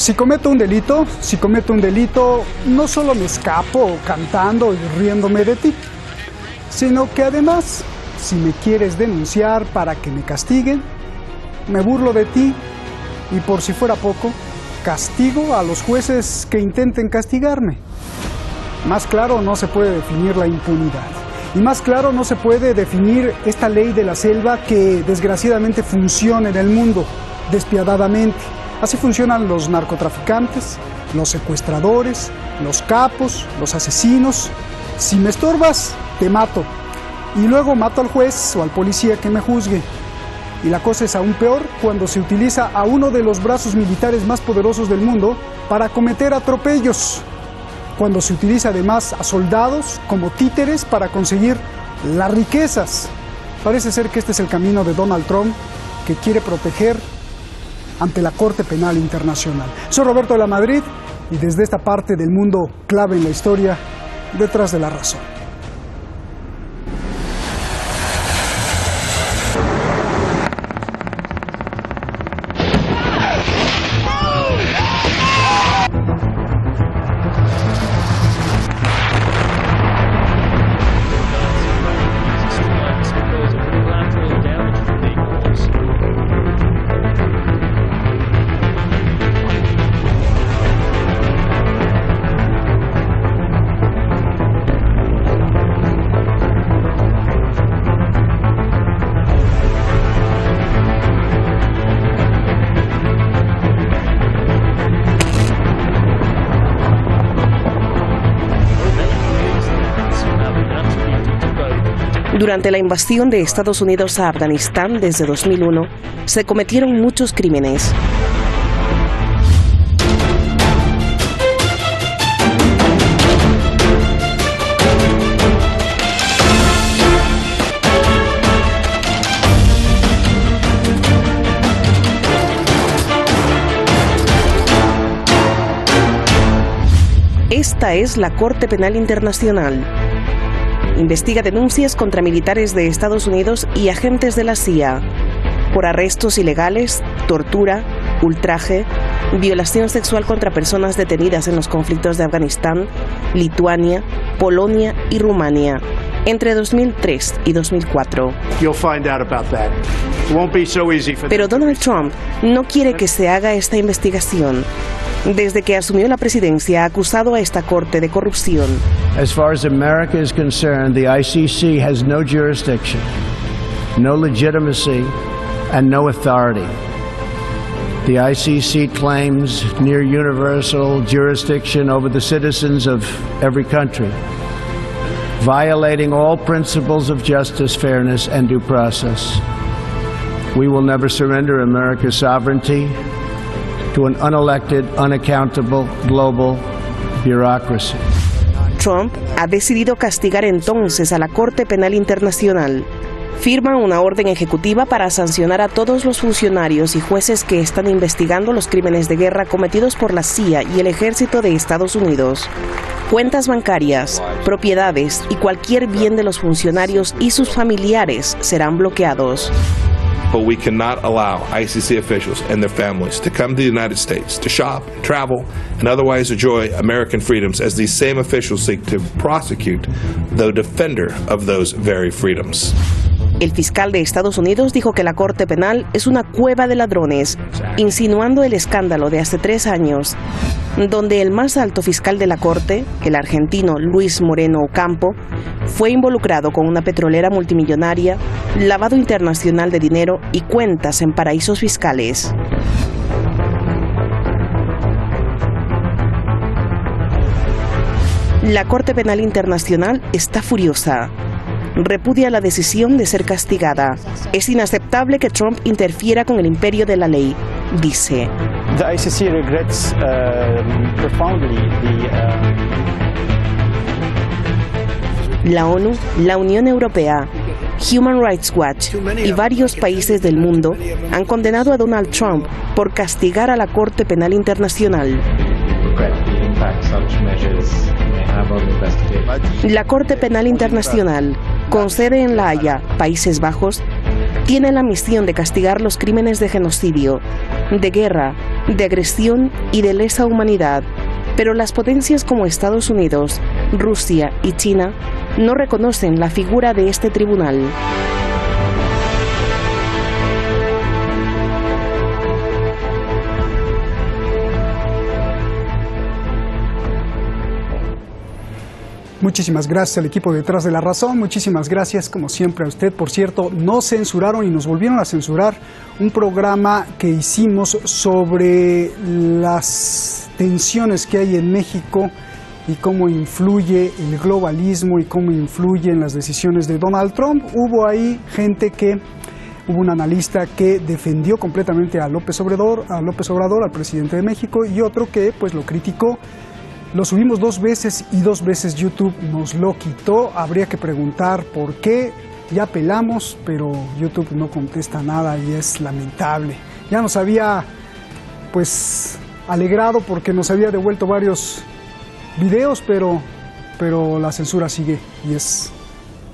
Si cometo un delito, no solo me escapo cantando y riéndome de ti, sino que además, si me quieres denunciar para que me castiguen, me burlo de ti y por si fuera poco, castigo a los jueces que intenten castigarme. Más claro no se puede definir la impunidad. Y más claro no se puede definir esta ley de la selva que desgraciadamente funciona en el mundo despiadadamente. Así funcionan los narcotraficantes, los secuestradores, los capos, los asesinos. Si me estorbas, te mato. Y luego mato al juez o al policía que me juzgue. Y la cosa es aún peor cuando se utiliza a uno de los brazos militares más poderosos del mundo para cometer atropellos. Cuando se utiliza además a soldados como títeres para conseguir las riquezas. Parece ser que este es el camino de Donald Trump, que quiere proteger ante la Corte Penal Internacional. Soy Roberto de la Madrid y desde esta parte del mundo clave en la historia, detrás de la razón. Durante la invasión de Estados Unidos a Afganistán desde 2001, se cometieron muchos crímenes. Esta es la Corte Penal Internacional. Investiga denuncias contra militares de Estados Unidos y agentes de la CIA por arrestos ilegales, tortura, ultraje, violación sexual contra personas detenidas en los conflictos de Afganistán, Lituania, Polonia y Rumania entre 2003 y 2004. Pero Donald Trump no quiere que se haga esta investigación. Desde que asumió la presidencia, ha acusado a esta corte de corrupción. As far as America is concerned, the ICC has no jurisdiction, no legitimacy, and no authority. The ICC claims near universal jurisdiction over the citizens of every country, violating all principles of justice, fairness, and due process. We will never surrender America's sovereignty to an unelected, unaccountable global bureaucracy. Trump ha decidido castigar entonces a la Corte Penal Internacional. Firma una orden ejecutiva para sancionar a todos los funcionarios y jueces que están investigando los crímenes de guerra cometidos por la CIA y el Ejército de Estados Unidos. Cuentas bancarias, propiedades y cualquier bien de los funcionarios y sus familiares serán bloqueados. But we cannot allow ICC officials and their families to come to the United States to shop, travel, and otherwise enjoy American freedoms as these same officials seek to prosecute the defender of those very freedoms. El fiscal de Estados Unidos dijo que la Corte Penal es una cueva de ladrones, insinuando el escándalo de hace 3 años, donde el más alto fiscal de la Corte, el argentino Luis Moreno Ocampo, fue involucrado con una petrolera multimillonaria, lavado internacional de dinero y cuentas en paraísos fiscales. La Corte Penal Internacional está furiosa. Repudia la decisión de ser castigada. Es inaceptable que Trump interfiera con el imperio de la ley, dice. The ICC regrets profoundly La ONU, la Unión Europea, Human Rights Watch y varios países del mundo han condenado a Donald Trump por castigar a la Corte Penal Internacional. La Corte Penal Internacional, con sede en La Haya, Países Bajos, tiene la misión de castigar los crímenes de genocidio, de guerra, de agresión y de lesa humanidad. Pero las potencias como Estados Unidos, Rusia y China no reconocen la figura de este tribunal. Muchísimas gracias al equipo detrás de La Razón, muchísimas gracias como siempre a usted. Por cierto, nos censuraron y nos volvieron a censurar un programa que hicimos sobre las tensiones que hay en México y cómo influye el globalismo y cómo influye en las decisiones de Donald Trump. Hubo un analista que defendió completamente a López Obrador, al presidente de México, y otro que pues lo criticó. Lo subimos 2 veces y 2 veces YouTube nos lo quitó. Habría que preguntar por qué. Ya apelamos, pero YouTube no contesta nada y es lamentable. Ya nos había pues alegrado porque nos había devuelto varios videos, pero la censura sigue y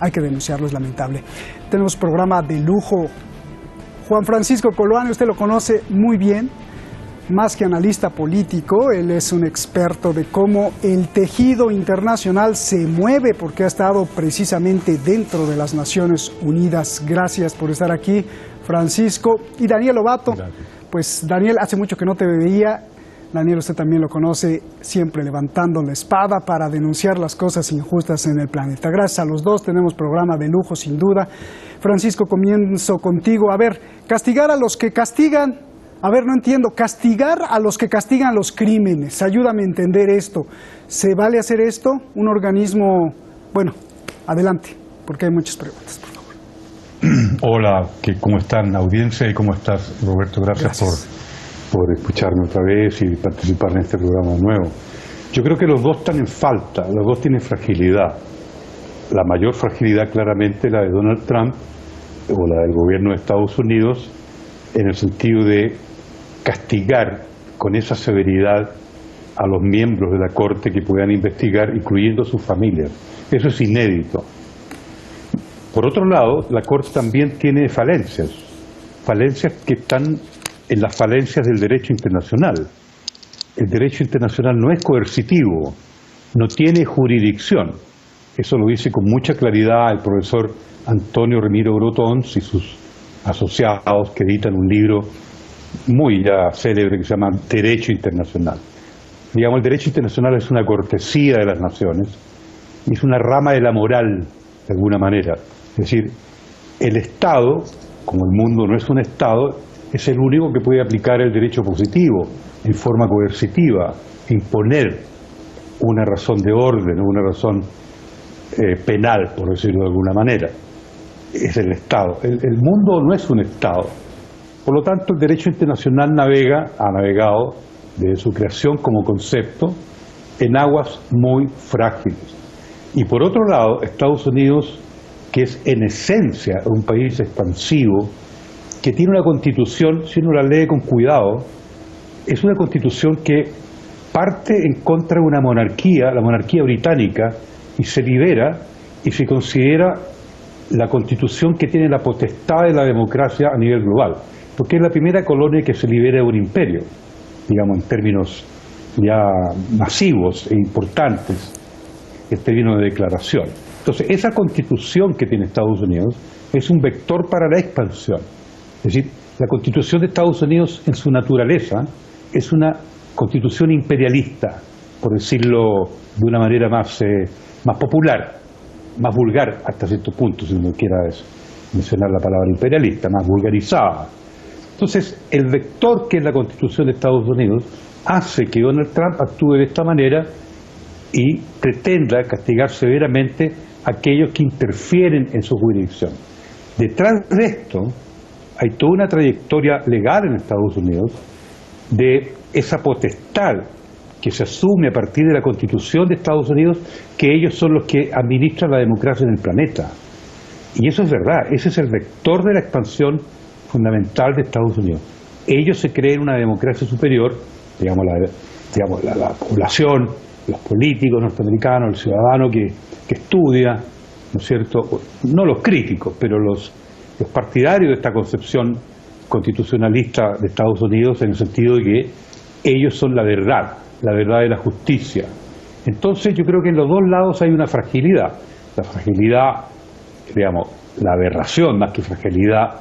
hay que denunciarlo, es lamentable. Tenemos programa de lujo. Juan Francisco Coloane, usted lo conoce muy bien. Más que analista político, él es un experto de cómo el tejido internacional se mueve, porque ha estado precisamente dentro de las Naciones Unidas. Gracias por estar aquí, Francisco. Y Daniel Lobato, pues Daniel, hace mucho que no te veía. Daniel, usted también lo conoce, siempre levantando la espada para denunciar las cosas injustas en el planeta. Gracias a los dos, tenemos programa de lujo sin duda. Francisco, comienzo contigo. A ver, castigar a los que castigan. A ver, no entiendo. Castigar a los que castigan los crímenes. Ayúdame a entender esto. ¿Se vale hacer esto? Un organismo... Bueno, adelante, porque hay muchas preguntas, por favor. Hola, ¿cómo están, audiencia? ¿Y cómo estás, Roberto? Gracias. Por escucharme otra vez y participar en este programa de nuevo. Yo creo que los dos están en falta, los dos tienen fragilidad. La mayor fragilidad, claramente, la de Donald Trump o la del gobierno de Estados Unidos, en el sentido de castigar con esa severidad a los miembros de la Corte que puedan investigar, incluyendo sus familias. Eso es inédito. Por otro lado, la Corte también tiene falencias que están en las falencias del derecho internacional. El derecho internacional no es coercitivo, no tiene jurisdicción. Eso lo dice con mucha claridad el profesor Antonio Remiro Grotons y sus asociados, que editan un libro muy ya célebre que se llama Derecho Internacional. Digamos, el derecho internacional es una cortesía de las naciones y es una rama de la moral, de alguna manera. Es decir, el Estado, como el mundo no es un Estado, es el único que puede aplicar el derecho positivo en forma coercitiva, imponer una razón de orden, una razón penal, por decirlo de alguna manera. Es el Estado. El mundo no es un Estado. Por lo tanto, el derecho internacional ha navegado desde su creación como concepto en aguas muy frágiles. Y por otro lado, Estados Unidos, que es en esencia un país expansivo, que tiene una constitución, si uno la lee con cuidado, es una constitución que parte en contra de una monarquía, la monarquía británica, y se libera y se considera la constitución que tiene la potestad de la democracia a nivel global, porque es la primera colonia que se libera de un imperio, digamos en términos ya masivos e importantes, en términos de declaración. Entonces, esa constitución que tiene Estados Unidos es un vector para la expansión. Es decir, la constitución de Estados Unidos en su naturaleza es una constitución imperialista, por decirlo de una manera más popular, más vulgar hasta cierto punto, si uno quiera mencionar la palabra imperialista, más vulgarizada. Entonces, el vector que es la Constitución de Estados Unidos hace que Donald Trump actúe de esta manera y pretenda castigar severamente a aquellos que interfieren en su jurisdicción. Detrás de esto hay toda una trayectoria legal en Estados Unidos de esa potestad que se asume a partir de la Constitución de Estados Unidos, que ellos son los que administran la democracia en el planeta. Y eso es verdad, ese es el vector de la expansión fundamental de Estados Unidos. Ellos se creen una democracia superior, digamos la población, los políticos norteamericanos, el ciudadano que estudia, ¿no es cierto? No los críticos, pero los partidarios de esta concepción constitucionalista de Estados Unidos, en el sentido de que ellos son la verdad de la justicia. Entonces yo creo que en los dos lados hay una fragilidad. La fragilidad, digamos, la aberración más que fragilidad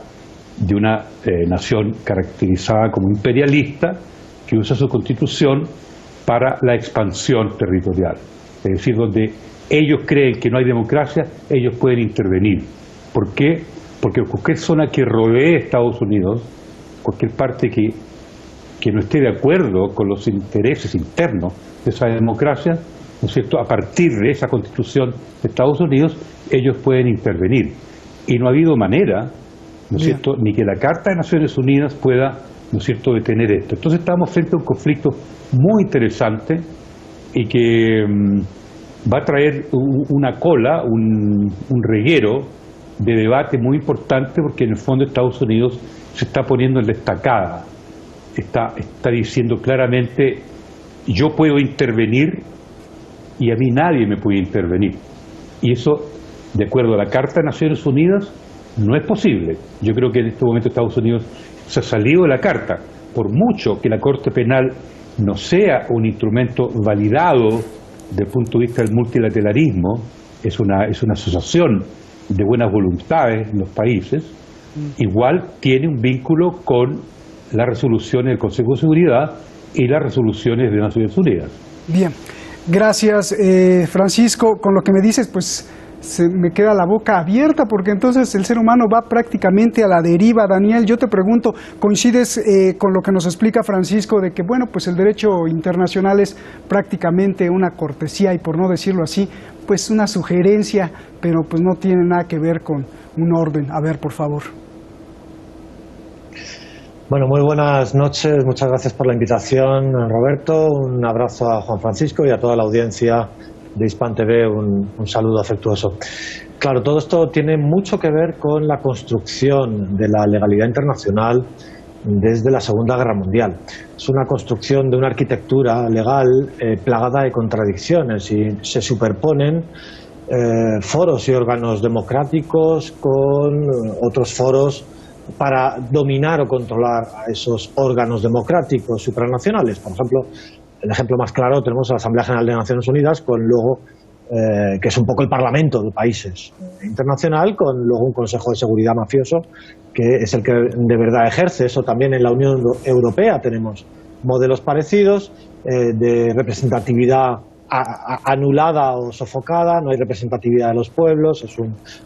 de una nación caracterizada como imperialista que usa su constitución para la expansión territorial. Es decir, donde ellos creen que no hay democracia, ellos pueden intervenir. ¿Por qué? Porque cualquier zona que rodee Estados Unidos, cualquier parte que no esté de acuerdo con los intereses internos de esa democracia, ¿no es cierto?, a partir de esa constitución de Estados Unidos, ellos pueden intervenir. Y no ha habido manera, ¿no es cierto?, ni que la Carta de Naciones Unidas pueda, ¿no es cierto?, detener esto. Entonces estamos frente a un conflicto muy interesante y que va a traer una cola, un reguero de debate muy importante, porque en el fondo Estados Unidos se está poniendo en la estacada, está diciendo claramente: yo puedo intervenir y a mí nadie me puede intervenir. Y eso, de acuerdo a la Carta de Naciones Unidas, no es posible. Yo creo que en este momento Estados Unidos se ha salido de la Carta. Por mucho que la Corte Penal no sea un instrumento validado desde el punto de vista del multilateralismo, es una asociación de buenas voluntades en los países, igual tiene un vínculo con las resoluciones del Consejo de Seguridad y las resoluciones de Naciones Unidas. Bien, gracias Francisco. Con lo que me dices, pues se me queda la boca abierta, porque entonces el ser humano va prácticamente a la deriva. Daniel, yo te pregunto, ¿coincides con lo que nos explica Francisco de que, bueno, pues el derecho internacional es prácticamente una cortesía y, por no decirlo así, pues una sugerencia, pero pues no tiene nada que ver con un orden? A ver, por favor. Bueno, muy buenas noches, muchas gracias por la invitación, Roberto. Un abrazo a Juan Francisco y a toda la audiencia de Hispan TV, un saludo afectuoso. Claro, todo esto tiene mucho que ver con la construcción de la legalidad internacional desde la Segunda Guerra Mundial. Es una construcción de una arquitectura legal plagada de contradicciones, y se superponen foros y órganos democráticos con otros foros para dominar o controlar a esos órganos democráticos supranacionales. Por ejemplo, el ejemplo más claro tenemos a la Asamblea General de Naciones Unidas, con luego que es un poco el Parlamento de países internacional, con luego un Consejo de Seguridad mafioso, que es el que de verdad ejerce eso. También en la Unión Europea tenemos modelos parecidos de representatividad anulada o sofocada, no hay representatividad de los pueblos,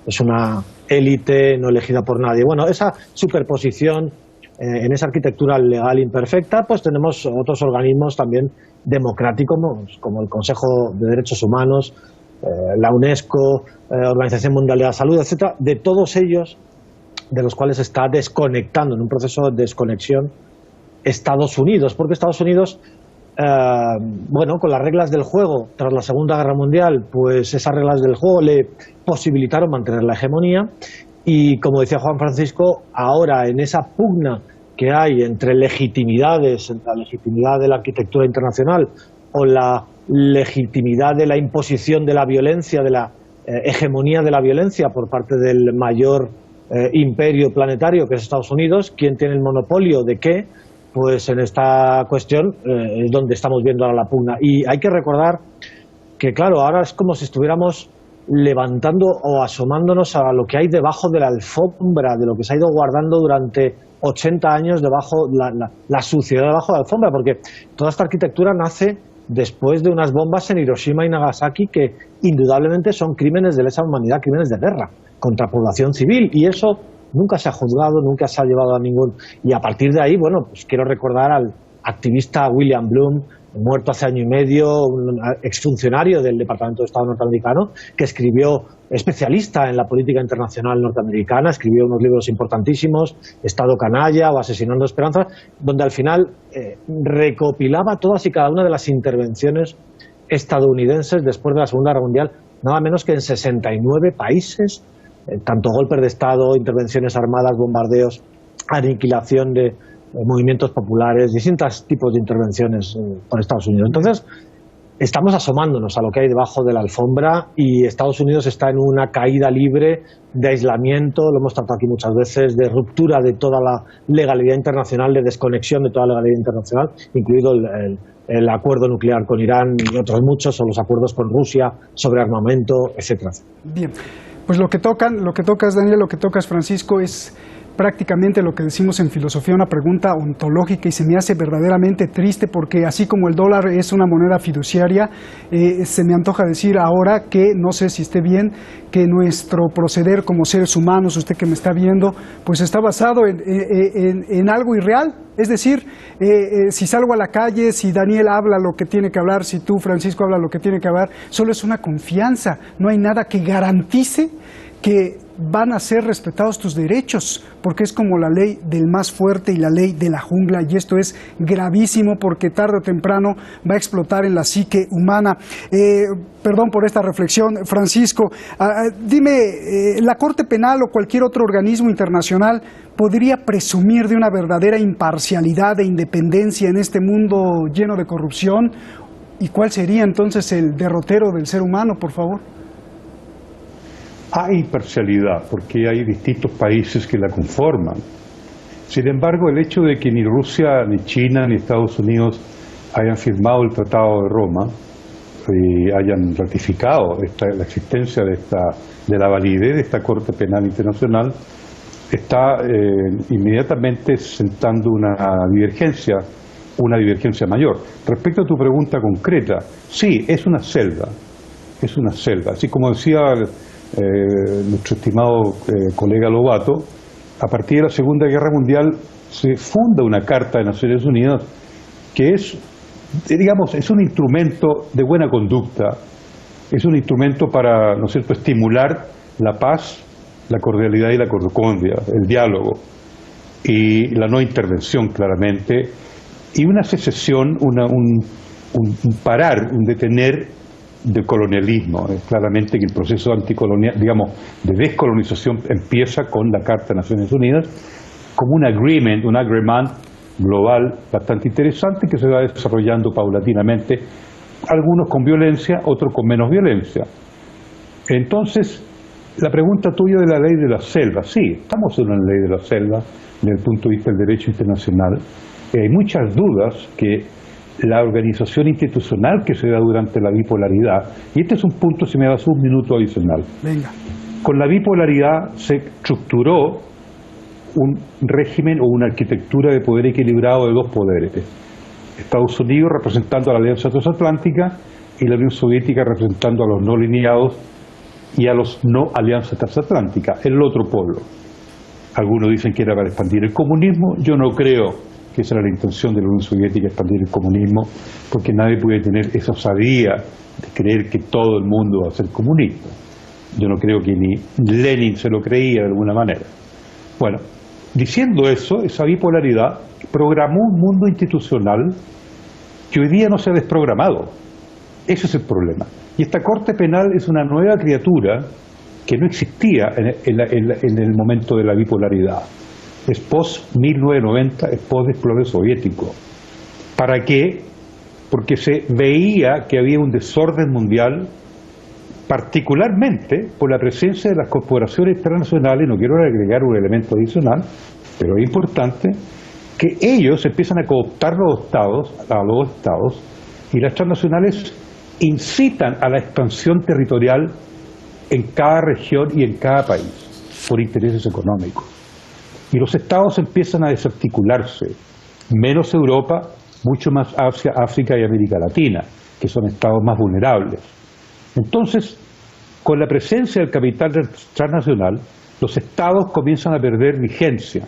es una élite no elegida por nadie. Bueno, esa superposición en esa arquitectura legal imperfecta, pues tenemos otros organismos también democráticos, como el Consejo de Derechos Humanos, la UNESCO, Organización Mundial de la Salud, etcétera, de todos ellos, de los cuales se está desconectando, en un proceso de desconexión, Estados Unidos, porque Estados Unidos, bueno, con las reglas del juego tras la Segunda Guerra Mundial, pues esas reglas del juego le posibilitaron mantener la hegemonía. Y como decía Juan Francisco, ahora en esa pugna que hay entre legitimidades, entre la legitimidad de la arquitectura internacional o la legitimidad de la imposición de la violencia, de la hegemonía de la violencia por parte del mayor imperio planetario, que es Estados Unidos, ¿quién tiene el monopolio de qué? Pues en esta cuestión es donde estamos viendo ahora la pugna. Y hay que recordar que, claro, ahora es como si estuviéramos levantando o asomándonos a lo que hay debajo de la alfombra, de lo que se ha ido guardando durante 80 años debajo, la suciedad debajo de la alfombra, porque toda esta arquitectura nace después de unas bombas en Hiroshima y Nagasaki que indudablemente son crímenes de lesa humanidad, crímenes de guerra contra población civil, y eso nunca se ha juzgado, nunca se ha llevado a ningún... Y a partir de ahí, bueno, pues quiero recordar al activista William Bloom, muerto hace año y medio, un exfuncionario del Departamento de Estado norteamericano, que escribió, especialista en la política internacional norteamericana, escribió unos libros importantísimos, Estado Canalla o Asesinando Esperanzas, donde al final recopilaba todas y cada una de las intervenciones estadounidenses después de la Segunda Guerra Mundial, nada menos que en 69 países, tanto golpes de Estado, intervenciones armadas, bombardeos, aniquilación de movimientos populares, distintos tipos de intervenciones por Estados Unidos. Entonces, estamos asomándonos a lo que hay debajo de la alfombra y Estados Unidos está en una caída libre de aislamiento, lo hemos tratado aquí muchas veces, de ruptura de toda la legalidad internacional, de desconexión de toda la legalidad internacional, incluido el acuerdo nuclear con Irán y otros muchos, o los acuerdos con Rusia sobre armamento, etcétera. Bien, pues lo que tocas, Daniel, lo que tocas, Francisco, es prácticamente lo que decimos en filosofía, una pregunta ontológica, y se me hace verdaderamente triste porque así como el dólar es una moneda fiduciaria, se me antoja decir ahora que, no sé si esté bien, que nuestro proceder como seres humanos, usted que me está viendo, pues está basado en algo irreal. Es decir, si salgo a la calle, si Daniel habla lo que tiene que hablar, si tú, Francisco, habla lo que tiene que hablar, solo es una confianza, no hay nada que garantice que van a ser respetados tus derechos, porque es como la ley del más fuerte y la ley de la jungla, y esto es gravísimo porque tarde o temprano va a explotar en la psique humana. Perdón por esta reflexión, Francisco. Dime, ¿la Corte Penal o cualquier otro organismo internacional podría presumir de una verdadera imparcialidad e independencia en este mundo lleno de corrupción? ¿Y cuál sería entonces el derrotero del ser humano, por favor? Hay imparcialidad porque hay distintos países que la conforman. Sin embargo, el hecho de que ni Rusia, ni China, ni Estados Unidos hayan firmado el Tratado de Roma y hayan ratificado la existencia de la validez de esta Corte Penal Internacional está inmediatamente sentando una divergencia mayor. Respecto a tu pregunta concreta, sí, es una selva, así como decía nuestro estimado colega Lobato. A partir de la Segunda Guerra Mundial se funda una Carta de Naciones Unidas que es, digamos, es un instrumento de buena conducta, es un instrumento para, ¿no es cierto?, estimular la paz, la cordialidad y la concordia, el diálogo y la no intervención, claramente, y una secesión, un parar, un detener del colonialismo. Claramente que el proceso anticolonial, digamos, de descolonización empieza con la Carta de Naciones Unidas como un agreement global bastante interesante que se va desarrollando paulatinamente, algunos con violencia, otros con menos violencia. Entonces, la pregunta tuya de la ley de la selva, sí, estamos en una ley de la selva desde el punto de vista del derecho internacional. Hay muchas dudas que la organización institucional que se da durante la bipolaridad, y este es un punto, si me das un minuto adicional. Venga. Con la bipolaridad se estructuró un régimen o una arquitectura de poder equilibrado de dos poderes. Estados Unidos representando a la Alianza Transatlántica y la Unión Soviética representando a los no lineados y a los no Alianza Transatlántica, el otro polo. Algunos dicen que era para expandir el comunismo, yo no creo que esa era la intención de la Unión Soviética, expandir el comunismo, porque nadie puede tener esa osadía de creer que todo el mundo va a ser comunista. Yo no creo que ni Lenin se lo creía de alguna manera. Bueno, diciendo eso, esa bipolaridad programó un mundo institucional que hoy día no se ha desprogramado. Ese es el problema. Y esta Corte Penal es una nueva criatura que no existía en el momento de la bipolaridad. Es post-1990, es post-desplome soviético. ¿Para qué? Porque se veía que había un desorden mundial, particularmente por la presencia de las corporaciones transnacionales. No quiero agregar un elemento adicional, pero es importante, que ellos empiezan a cooptar a los estados, y las transnacionales incitan a la expansión territorial en cada región y en cada país, por intereses económicos. Y los estados empiezan a desarticularse, menos Europa, mucho más Asia, África y América Latina, que son estados más vulnerables. Entonces, con la presencia del capital transnacional, los estados comienzan a perder vigencia,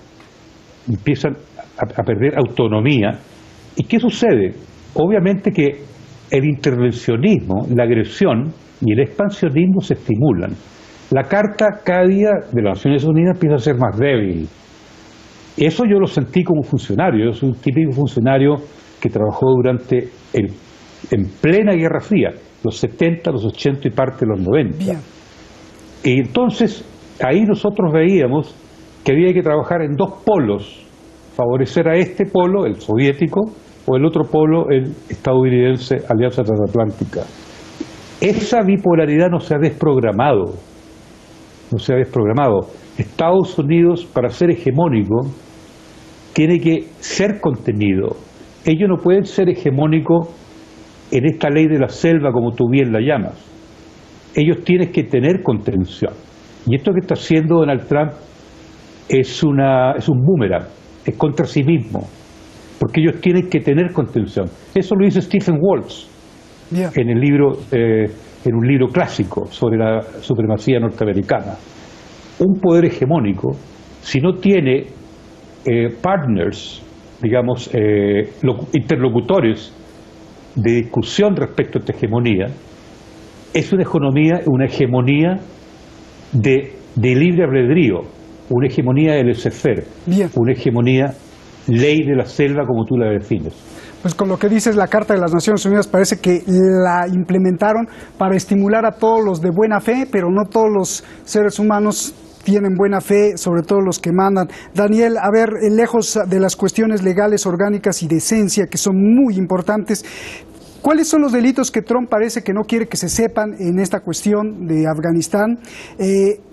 empiezan a perder autonomía. ¿Y qué sucede? Obviamente que el intervencionismo, la agresión y el expansionismo se estimulan. La Carta cada día de las Naciones Unidas empieza a ser más débil. Eso yo lo sentí como funcionario. Yo soy un típico funcionario que trabajó en plena Guerra Fría, los 70, los 80 y parte de los 90. Bien. Y entonces ahí nosotros veíamos que había que trabajar en dos polos, favorecer a este polo, el soviético, o el otro polo, el estadounidense, Alianza Transatlántica. Esa bipolaridad no se ha desprogramado. No se ha desprogramado. Estados Unidos, para ser hegemónico, tiene que ser contenido. Ellos no pueden ser hegemónicos en esta ley de la selva, como tú bien la llamas. Ellos tienen que tener contención. Y esto que está haciendo Donald Trump es un boomerang, es contra sí mismo, porque ellos tienen que tener contención. Eso lo dice Stephen Walsh en un libro clásico sobre la supremacía norteamericana. Un poder hegemónico, si no tiene partners, digamos, interlocutores de discusión respecto a esta hegemonía, es una hegemonía de libre albedrío, una hegemonía del laissez-faire, una hegemonía ley de la selva, como tú la defines. Pues con lo que dices, la Carta de las Naciones Unidas parece que la implementaron para estimular a todos los de buena fe, pero no todos los seres humanos tienen buena fe, sobre todo los que mandan. Daniel, a ver, lejos de las cuestiones legales, orgánicas y de esencia, que son muy importantes, ¿cuáles son los delitos que Trump parece que no quiere que se sepan en esta cuestión de Afganistán?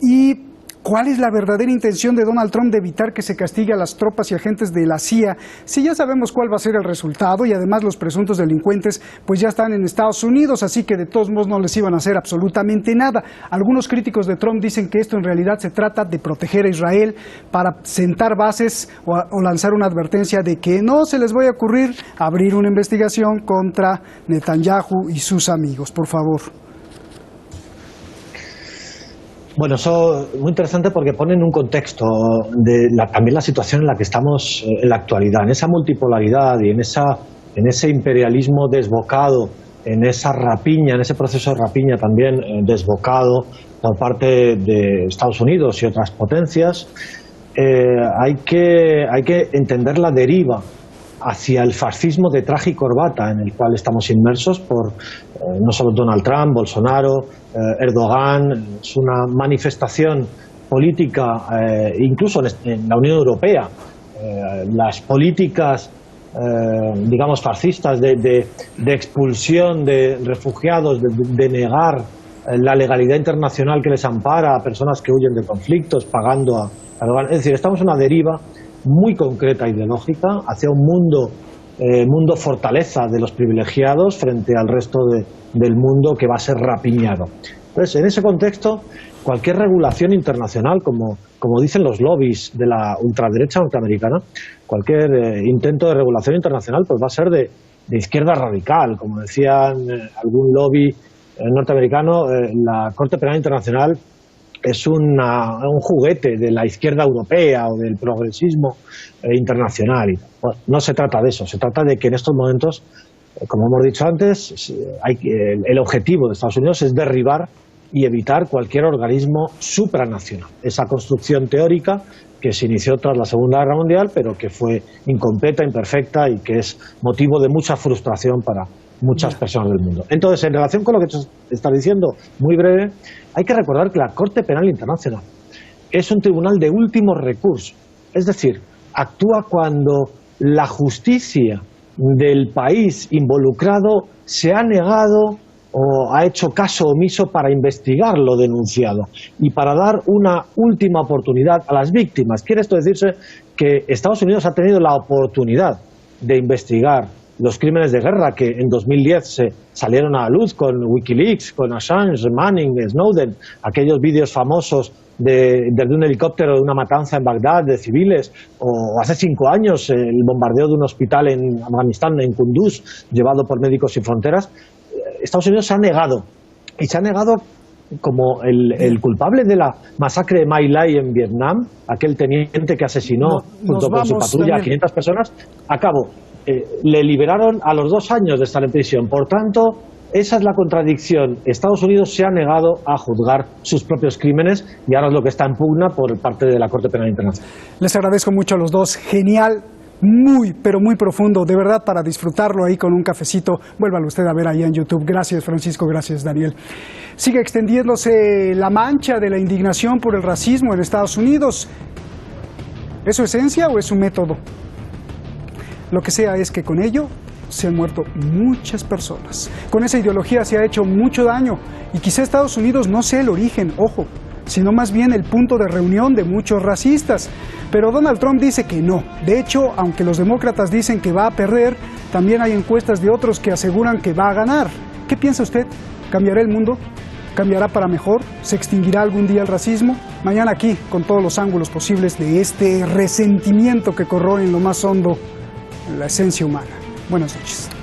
Y ¿cuál es la verdadera intención de Donald Trump de evitar que se castigue a las tropas y agentes de la CIA? Si ya sabemos cuál va a ser el resultado y además los presuntos delincuentes pues ya están en Estados Unidos, así que de todos modos no les iban a hacer absolutamente nada. Algunos críticos de Trump dicen que esto en realidad se trata de proteger a Israel para sentar bases o lanzar una advertencia de que no se les vaya a ocurrir abrir una investigación contra Netanyahu y sus amigos. Por favor. Bueno, eso es muy interesante porque pone en un contexto también la situación en la que estamos en la actualidad, en esa multipolaridad y en ese imperialismo desbocado, en esa rapiña, en ese proceso de rapiña también desbocado por parte de Estados Unidos y otras potencias. Hay que entender la deriva hacia el fascismo de traje y corbata en el cual estamos inmersos por no solo Donald Trump, Bolsonaro, Erdogan. Es una manifestación política, incluso en la Unión Europea, las políticas digamos fascistas de expulsión de refugiados, de negar la legalidad internacional que les ampara a personas que huyen de conflictos, pagando a Erdogan. Es decir, estamos en una deriva muy concreta ideológica hacia un mundo fortaleza de los privilegiados frente al resto del mundo que va a ser rapiñado. Entonces, en ese contexto, cualquier regulación internacional, como dicen los lobbies de la ultraderecha norteamericana, cualquier intento de regulación internacional pues va a ser de izquierda radical. Como decían algún lobby norteamericano, la Corte Penal Internacional es un juguete de la izquierda europea o del progresismo internacional. Bueno, no se trata de eso, se trata de que en estos momentos, como hemos dicho antes, el objetivo de Estados Unidos es derribar y evitar cualquier organismo supranacional. Esa construcción teórica que se inició tras la Segunda Guerra Mundial, pero que fue incompleta, imperfecta y que es motivo de mucha frustración para muchas personas del mundo. Entonces, en relación con lo que estás diciendo, muy breve, hay que recordar que la Corte Penal Internacional es un tribunal de último recurso. Es decir, actúa cuando la justicia del país involucrado se ha negado o ha hecho caso omiso para investigar lo denunciado y para dar una última oportunidad a las víctimas. Quiere esto decirse que Estados Unidos ha tenido la oportunidad de investigar los crímenes de guerra que en 2010 se salieron a la luz con Wikileaks, con Assange, Manning, Snowden, aquellos vídeos famosos desde un helicóptero de una matanza en Bagdad de civiles, o hace 5 años el bombardeo de un hospital en Afganistán, en Kunduz, llevado por Médicos Sin Fronteras. Estados Unidos se ha negado, y se ha negado como el culpable de la masacre de My Lai en Vietnam, aquel teniente que asesinó junto con su patrulla a 500 personas. A cabo, le liberaron a los 2 años de estar en prisión. Por tanto, esa es la contradicción. Estados Unidos se ha negado a juzgar sus propios crímenes y ahora es lo que está en pugna por parte de la Corte Penal Internacional. Les agradezco mucho a los dos. Genial. Muy, pero muy profundo, de verdad, para disfrutarlo ahí con un cafecito. Vuélvalo usted a ver ahí en YouTube. Gracias, Francisco, gracias, Daniel. Sigue extendiéndose la mancha de la indignación por el racismo en Estados Unidos. ¿Es su esencia o es su método? Lo que sea es que con ello se han muerto muchas personas. Con esa ideología se ha hecho mucho daño y quizá Estados Unidos no sea el origen, ojo, sino más bien el punto de reunión de muchos racistas. Pero Donald Trump dice que no. De hecho, aunque los demócratas dicen que va a perder, también hay encuestas de otros que aseguran que va a ganar. ¿Qué piensa usted? ¿Cambiará el mundo? ¿Cambiará para mejor? ¿Se extinguirá algún día el racismo? Mañana aquí, con todos los ángulos posibles de este resentimiento que corroe en lo más hondo en la esencia humana. Buenas noches.